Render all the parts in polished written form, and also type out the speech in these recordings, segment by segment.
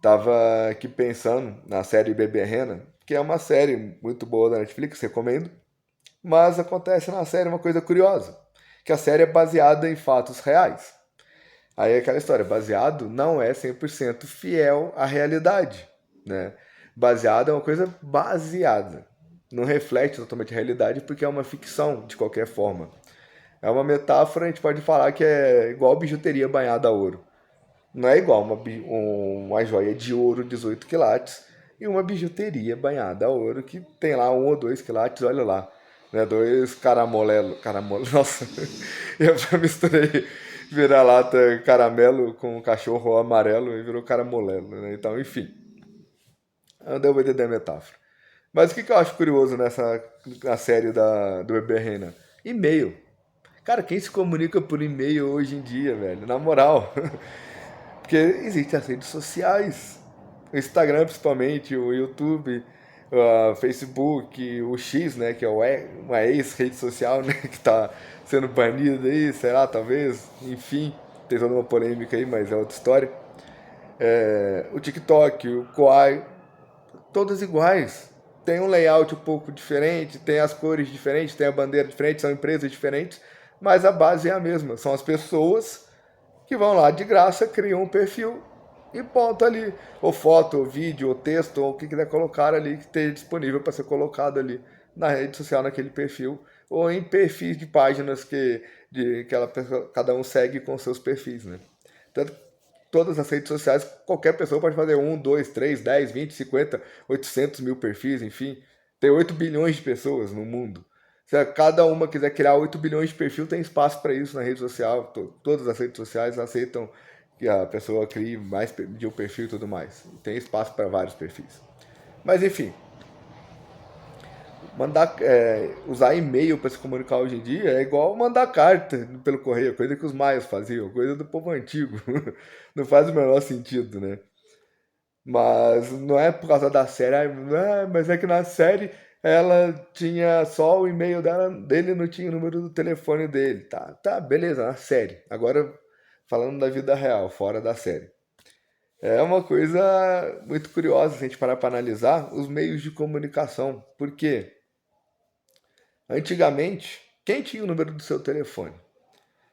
Tava aqui pensando na série Bebê Rena, que é uma série muito boa da Netflix, recomendo. Mas acontece na série uma coisa curiosa, que a série é baseada em fatos reais. Aí é aquela história, baseado não é 100% fiel à realidade, né? Baseado é uma coisa baseada. Não reflete totalmente a realidade porque é uma ficção, de qualquer forma. É uma metáfora, a gente pode falar que é igual bijuteria banhada a ouro. Não é igual uma joia de ouro 18 quilates e uma bijuteria banhada a ouro que tem lá 1 ou 2 quilates, olha lá. Né, dois caramelo, nossa, eu já misturei vira-lata caramelo com cachorro amarelo e virou caramolelo, né? Então, enfim, eu deu pra entender a metáfora. Mas o que eu acho curioso nessa na série do Bebê Reina? E-mail. Cara, quem se comunica por e-mail hoje em dia, velho? Na moral. Porque existem as redes sociais. O Instagram, principalmente, o YouTube, o Facebook, o X, né? Que é uma ex-rede social, né? Que tá sendo banida aí, será? Talvez. Enfim, tem toda uma polêmica aí, mas é outra história. O TikTok, o Quai, todas iguais. Tem um layout um pouco diferente, tem as cores diferentes, tem a bandeira diferente, são empresas diferentes, mas a base é a mesma. São as pessoas que vão lá de graça, criam um perfil e ponto ali. Ou foto, ou vídeo, ou texto, ou o que quiser colocar ali que esteja disponível para ser colocado ali na rede social, naquele perfil. Ou em perfis de páginas que cada um segue com seus perfis, né? Tanto que todas as redes sociais, qualquer pessoa pode fazer 1, 2, 3, 10, 20, 50, 800 mil perfis, enfim. Tem 8 bilhões de pessoas no mundo. Se cada uma quiser criar 8 bilhões de perfil, tem espaço para isso na rede social. Todas as redes sociais aceitam que a pessoa crie mais de um perfil e tudo mais. Tem espaço para vários perfis. Mas enfim, usar e-mail para se comunicar hoje em dia é igual mandar carta pelo correio, coisa que os maias faziam, coisa do povo antigo. Não faz o menor sentido, né? Mas não é por causa da série, mas é que na série ela tinha só o e-mail dele não tinha o número do telefone dele. Tá, beleza, na série. Agora falando da vida real, fora da série. É uma coisa muito curiosa se a gente parar para analisar os meios de comunicação. Porque antigamente, quem tinha o número do seu telefone?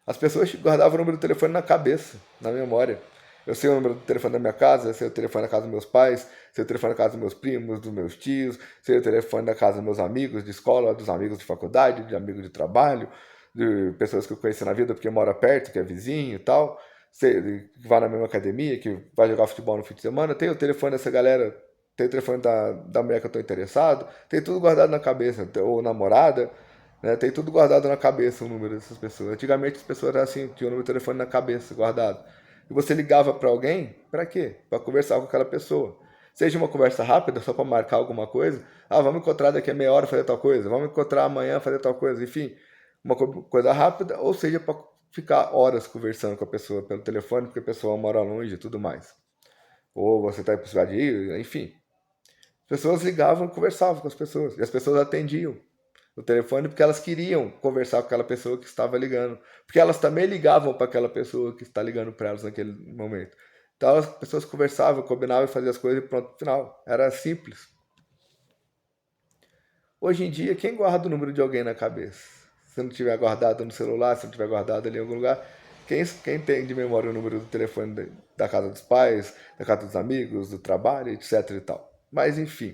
As pessoas guardavam o número do telefone na cabeça, na memória. Eu sei o número do telefone da minha casa, eu sei o telefone da casa dos meus pais, sei o telefone da casa dos meus primos, dos meus tios, sei o telefone da casa dos meus amigos de escola, dos amigos de faculdade, de amigos de trabalho, de pessoas que eu conheci na vida porque mora perto, que é vizinho e tal, sei, que vai na mesma academia, que vai jogar futebol no fim de semana. Tem o telefone dessa galera, tem o telefone da mulher que eu estou interessado, tem tudo guardado na cabeça, ou namorada, né? Tem tudo guardado na cabeça o número dessas pessoas. Antigamente as pessoas eram assim, tinham o número de telefone na cabeça, guardado. E você ligava para alguém, para quê? Para conversar com aquela pessoa. Seja uma conversa rápida, só para marcar alguma coisa. Ah, vamos encontrar daqui a meia hora fazer tal coisa. Vamos encontrar amanhã fazer tal coisa. Enfim, uma coisa rápida. Ou seja, para ficar horas conversando com a pessoa pelo telefone, porque a pessoa mora longe e tudo mais. Ou você está em possibilidade de ir, enfim. As pessoas ligavam e conversavam com as pessoas. E as pessoas atendiam o telefone porque elas queriam conversar com aquela pessoa que estava ligando. Porque elas também ligavam para aquela pessoa que está ligando para elas naquele momento. Então as pessoas conversavam, combinavam e faziam as coisas e pronto, final. Era simples. Hoje em dia, quem guarda o número de alguém na cabeça? Se não tiver guardado no celular, se não tiver guardado ali em algum lugar, quem tem de memória o número do telefone da casa dos pais, da casa dos amigos, do trabalho, etc e tal. Mas enfim,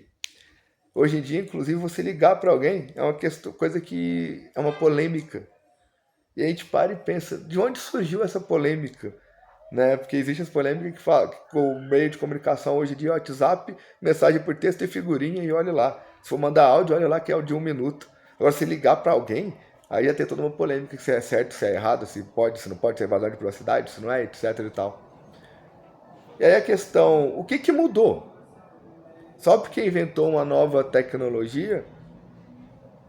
hoje em dia, inclusive, você ligar para alguém é uma questão, coisa que é uma polêmica. E a gente para e pensa, de onde surgiu essa polêmica? Né? Porque existe as polêmicas que falam que o meio de comunicação hoje em dia é WhatsApp, mensagem por texto e figurinha, e olha lá. Se for mandar áudio, olha lá que é de 1 minuto. Agora, se ligar para alguém, aí já tem toda uma polêmica se é certo, se é errado, se pode, se não pode, se é vazão de privacidade, se não é, etc e tal. E aí a questão, o que mudou? Só porque inventou uma nova tecnologia,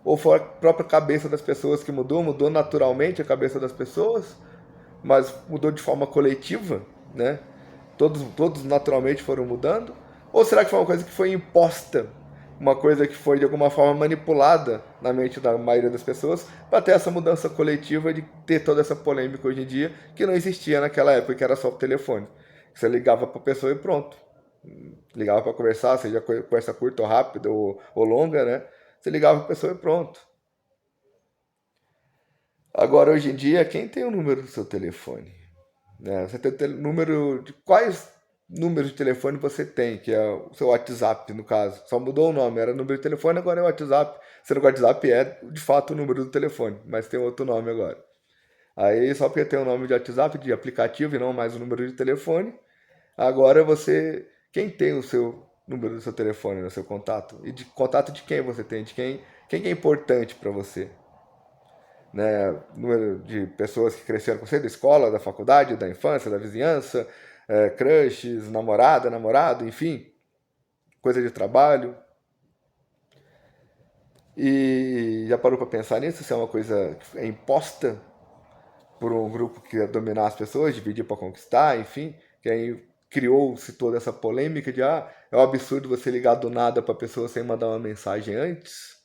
ou foi a própria cabeça das pessoas que mudou naturalmente a cabeça das pessoas, mas mudou de forma coletiva, né? Todos naturalmente foram mudando? Ou será que foi uma coisa que foi imposta? Uma coisa que foi de alguma forma manipulada na mente da maioria das pessoas para ter essa mudança coletiva de ter toda essa polêmica hoje em dia que não existia naquela época, que era só o telefone. Você ligava para a pessoa e pronto. Ligava para conversar, seja conversa curta ou rápida ou longa, né? Você ligava para a pessoa e pronto. Agora, hoje em dia, quem tem o número do seu telefone? Né? Você tem o número de quais números de telefone você tem, que é o seu WhatsApp, no caso. Só mudou o nome, era número de telefone, agora é WhatsApp. Sendo que o WhatsApp é, de fato, o número do telefone, mas tem outro nome agora. Aí, só porque tem o nome de WhatsApp, de aplicativo e não mais o número de telefone, agora você. Quem tem o seu número do seu telefone, no seu contato? E de contato de quem você tem? De quem é importante para você? Né? Número de pessoas que cresceram com você, da escola, da faculdade, da infância, da vizinhança, crushes, namorada, namorado, enfim, coisa de trabalho. E já parou para pensar nisso? Se é uma coisa que é imposta por um grupo que quer dominar as pessoas, dividir para conquistar, enfim, que aí criou-se toda essa polêmica de é um absurdo você ligar do nada para a pessoa sem mandar uma mensagem antes,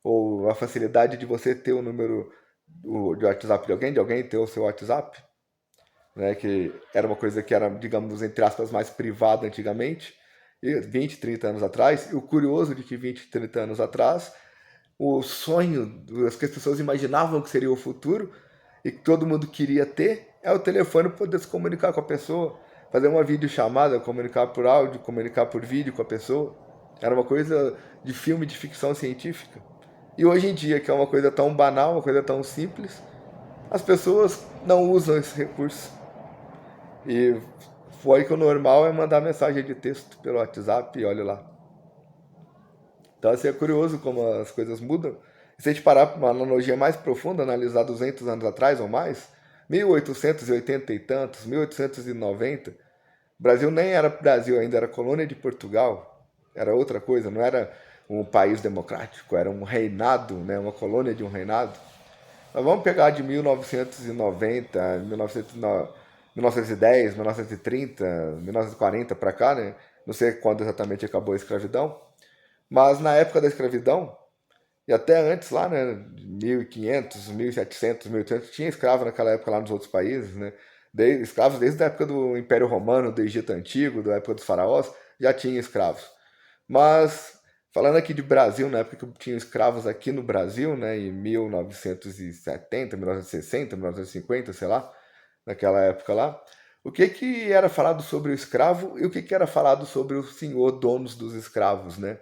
ou a facilidade de você ter o número de WhatsApp de alguém ter o seu WhatsApp, né, que era uma coisa que era, digamos, entre aspas, mais privada antigamente, e 20, 30 anos atrás. E o curioso de que 20, 30 anos atrás, o sonho que as pessoas imaginavam que seria o futuro e que todo mundo queria ter é o telefone poder se comunicar com a pessoa, fazer uma videochamada, comunicar por áudio, comunicar por vídeo com a pessoa. Era uma coisa de filme de ficção científica. E hoje em dia, que é uma coisa tão banal, uma coisa tão simples, as pessoas não usam esse recurso. E foi que o normal é mandar mensagem de texto pelo WhatsApp e olha lá. Então, assim, é curioso como as coisas mudam. E se a gente parar para uma analogia mais profunda, analisar 200 anos atrás ou mais, 1880 e tantos, 1890, o Brasil nem era Brasil ainda, era colônia de Portugal. Era outra coisa, não era um país democrático, era um reinado, né, uma colônia de um reinado. Mas vamos pegar de 1990, 1910, 1930, 1940 para cá, né? Não sei quando exatamente acabou a escravidão, mas na época da escravidão, e até antes lá, né, 1500, 1700, 1800, tinha escravo naquela época lá nos outros países, né? Escravos desde a época do Império Romano, do Egito Antigo, da época dos faraós, já tinha escravos. Mas, falando aqui de Brasil, na época que tinha escravos aqui no Brasil, né, em 1970, 1960, 1950, sei lá, naquela época lá, o que que era falado sobre o escravo e o que que era falado sobre o senhor donos dos escravos, né?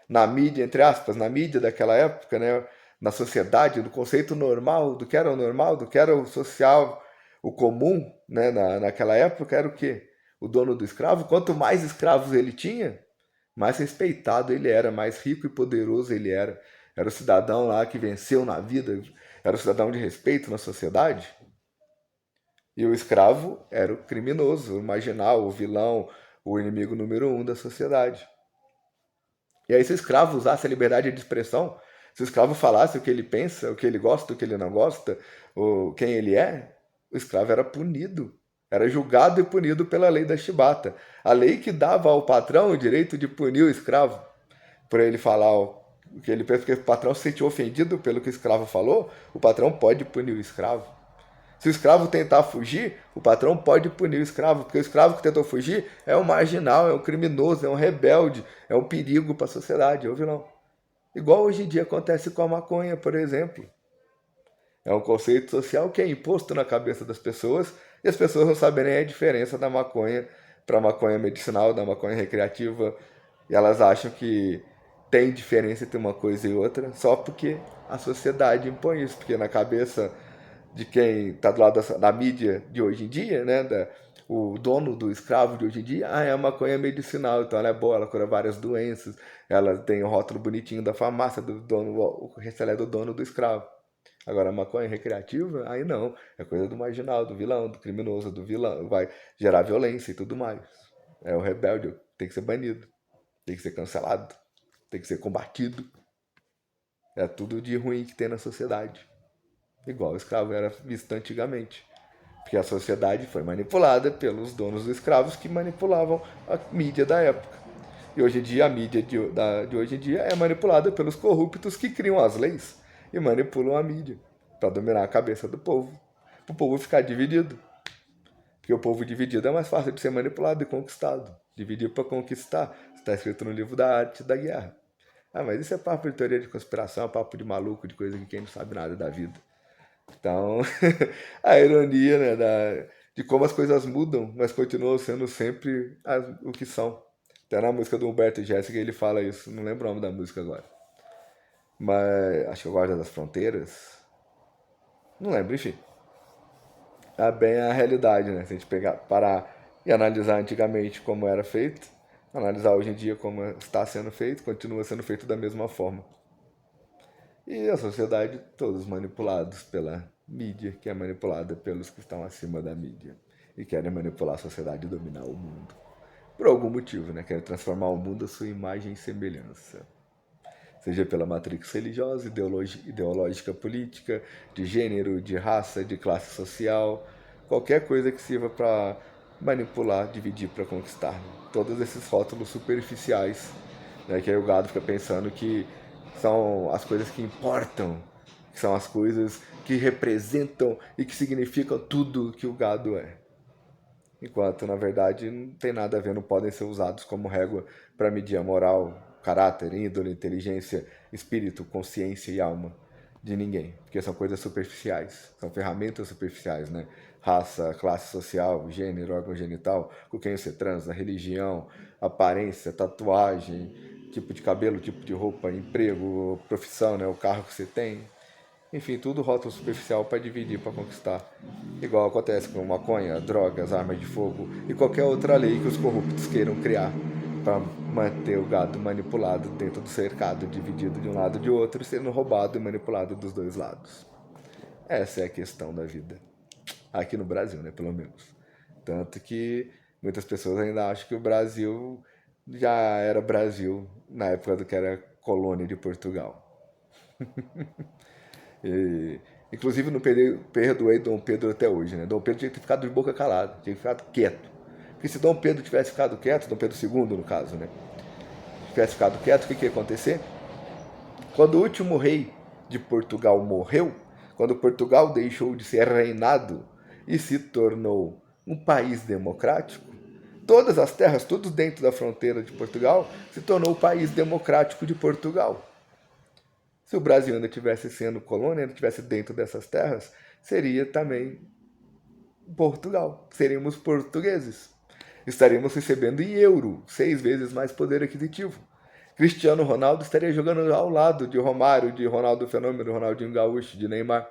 Na mídia, entre aspas, na mídia daquela época, né, na sociedade, do conceito normal, do que era o normal, do que era o social, o comum, né, naquela época, era o quê? O dono do escravo. Quanto mais escravos ele tinha, mais respeitado ele era, mais rico e poderoso ele era. Era o cidadão lá que venceu na vida, era o cidadão de respeito na sociedade. E o escravo era o criminoso, o marginal, o vilão, o inimigo número um da sociedade. E aí, se o escravo usasse a liberdade de expressão, se o escravo falasse o que ele pensa, o que ele gosta, o que ele não gosta, quem ele é, o escravo era punido. Era julgado e punido pela lei da chibata. A lei que dava ao patrão o direito de punir o escravo por ele falar o que ele pensa, porque o patrão se sentiu ofendido pelo que o escravo falou, o patrão pode punir o escravo. Se o escravo tentar fugir, o patrão pode punir o escravo, porque o escravo que tentou fugir é um marginal, é um criminoso, é um rebelde, é um perigo para a sociedade, ouviu não? Igual hoje em dia acontece com a maconha, por exemplo. É um conceito social que é imposto na cabeça das pessoas e as pessoas não sabem nem a diferença da maconha para a maconha medicinal, da maconha recreativa, e elas acham que tem diferença entre uma coisa e outra só porque a sociedade impõe isso, porque na cabeça de quem está do lado da mídia de hoje em dia, né, o dono do escravo de hoje em dia, é a maconha medicinal, então ela é boa, ela cura várias doenças, ela tem o rótulo bonitinho da farmácia do dono, o ela é do dono do escravo. Agora, a maconha recreativa, aí não, é coisa do marginal, do vilão, do criminoso, do vilão, vai gerar violência e tudo mais. É o rebelde, tem que ser banido, tem que ser cancelado, tem que ser combatido. É tudo de ruim que tem na sociedade. Igual o escravo era visto antigamente. Porque a sociedade foi manipulada pelos donos dos escravos que manipulavam a mídia da época. E hoje em dia a mídia de hoje em dia é manipulada pelos corruptos que criam as leis e manipulam a mídia para dominar a cabeça do povo. Para o povo ficar dividido. Porque o povo dividido é mais fácil de ser manipulado e conquistado. Dividir para conquistar. Está escrito no livro da arte da guerra. Ah, mas isso é papo de teoria de conspiração, papo de maluco, de coisa que quem não sabe nada da vida. Então, a ironia, né, de como as coisas mudam, mas continuam sendo sempre o que são. Até na música do Humberto Jéssica ele fala isso, não lembro o nome da música agora. Mas acho que é Guarda das Fronteiras. Não lembro, enfim. É bem a realidade, né? Se a gente pegar, parar e analisar antigamente como era feito, analisar hoje em dia como está sendo feito, continua sendo feito da mesma forma. E a sociedade, todos manipulados pela mídia, que é manipulada pelos que estão acima da mídia e querem manipular a sociedade e dominar o mundo. Por algum motivo, né? Querem transformar o mundo à sua imagem e semelhança. Seja pela matrix religiosa, ideológica, política, de gênero, de raça, de classe social, qualquer coisa que sirva para manipular, dividir, para conquistar. Todos esses rótulos superficiais, né, que aí o gado fica pensando que são as coisas que importam, que são as coisas que representam e que significam tudo que o gado é. Enquanto, na verdade, não tem nada a ver, não podem ser usados como régua para medir a moral, caráter, índole, inteligência, espírito, consciência e alma de ninguém. Porque são coisas superficiais, são ferramentas superficiais, né? Raça, classe social, gênero, órgão genital, com quem você transa, religião, aparência, tatuagem, tipo de cabelo, tipo de roupa, emprego, profissão, né? O carro que você tem. Enfim, tudo rótulo superficial para dividir, para conquistar. Igual acontece com maconha, drogas, armas de fogo e qualquer outra lei que os corruptos queiram criar para manter o gado manipulado dentro do cercado, dividido de um lado e de outro, sendo roubado e manipulado dos dois lados. Essa é a questão da vida. Aqui no Brasil, né, pelo menos. Tanto que muitas pessoas ainda acham que o Brasil já era Brasil na época do que era colônia de Portugal. E, inclusive, não perdoei Dom Pedro até hoje, né? Dom Pedro tinha que ter ficado de boca calada, tinha que ter ficado quieto. Porque se Dom Pedro tivesse ficado quieto, Dom Pedro II, no caso, né? Tivesse ficado quieto, o que ia acontecer? Quando o último rei de Portugal morreu, quando Portugal deixou de ser reinado e se tornou um país democrático, todas as terras, tudo dentro da fronteira de Portugal, se tornou o país democrático de Portugal. Se o Brasil ainda tivesse sendo colônia, ainda tivesse dentro dessas terras, seria também Portugal. Seríamos portugueses. Estaríamos recebendo em euro, 6 vezes mais poder aquisitivo. Cristiano Ronaldo estaria jogando ao lado de Romário, de Ronaldo Fenômeno, Ronaldinho Gaúcho, de Neymar.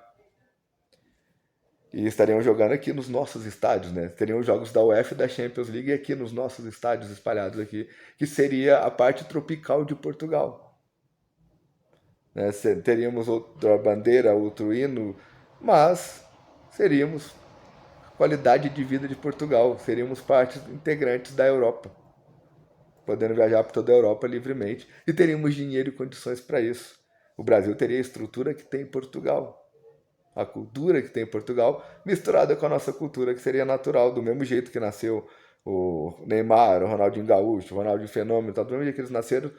E estariam jogando aqui nos nossos estádios, né? Teriam jogos da UEFA e da Champions League aqui nos nossos estádios espalhados aqui, que seria a parte tropical de Portugal. Né? Teríamos outra bandeira, outro hino, mas seríamos qualidade de vida de Portugal, seríamos partes integrantes da Europa, podendo viajar por toda a Europa livremente e teríamos dinheiro e condições para isso. O Brasil teria a estrutura que tem Portugal, a cultura que tem Portugal, misturada com a nossa cultura, que seria natural, do mesmo jeito que nasceu o Neymar, o Ronaldinho Gaúcho, o Ronaldinho Fenômeno, do mesmo jeito que eles nasceram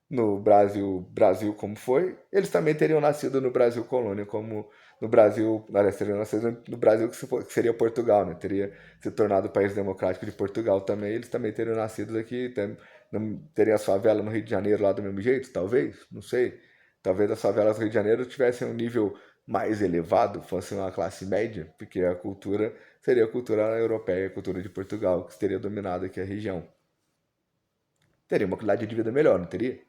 no Brasil como foi, eles também teriam nascido no Brasil colônia, como no Brasil, aliás, teriam nascido no Brasil que seria Portugal, né? Teria se tornado o país democrático de Portugal também, eles também teriam nascido aqui, teriam a favela no Rio de Janeiro lá do mesmo jeito, talvez, não sei. Talvez as favelas do Rio de Janeiro tivessem um nível mais elevado, fosse uma classe média, porque a cultura seria a cultura europeia, a cultura de Portugal, que teria dominado aqui a região. Teria uma qualidade de vida melhor, não teria?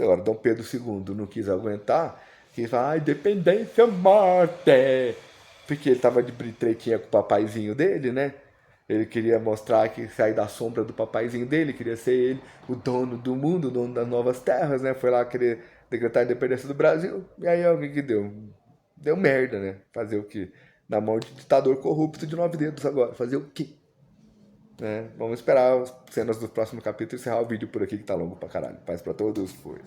Agora, Dom Pedro II não quis aguentar, quis falar, independência ou morte, porque ele tava de tretinha com o papaizinho dele, né? Ele queria mostrar que sair da sombra do papaizinho dele, queria ser ele o dono do mundo, o dono das novas terras, né? Foi lá querer decretar a independência do Brasil, e aí o que deu? Deu merda, né? Fazer o quê? Na mão de ditador corrupto de 9 dedos agora, fazer o quê? Né? Vamos esperar as cenas do próximo capítulo e encerrar o vídeo por aqui que tá longo pra caralho. Paz pra todos, foi.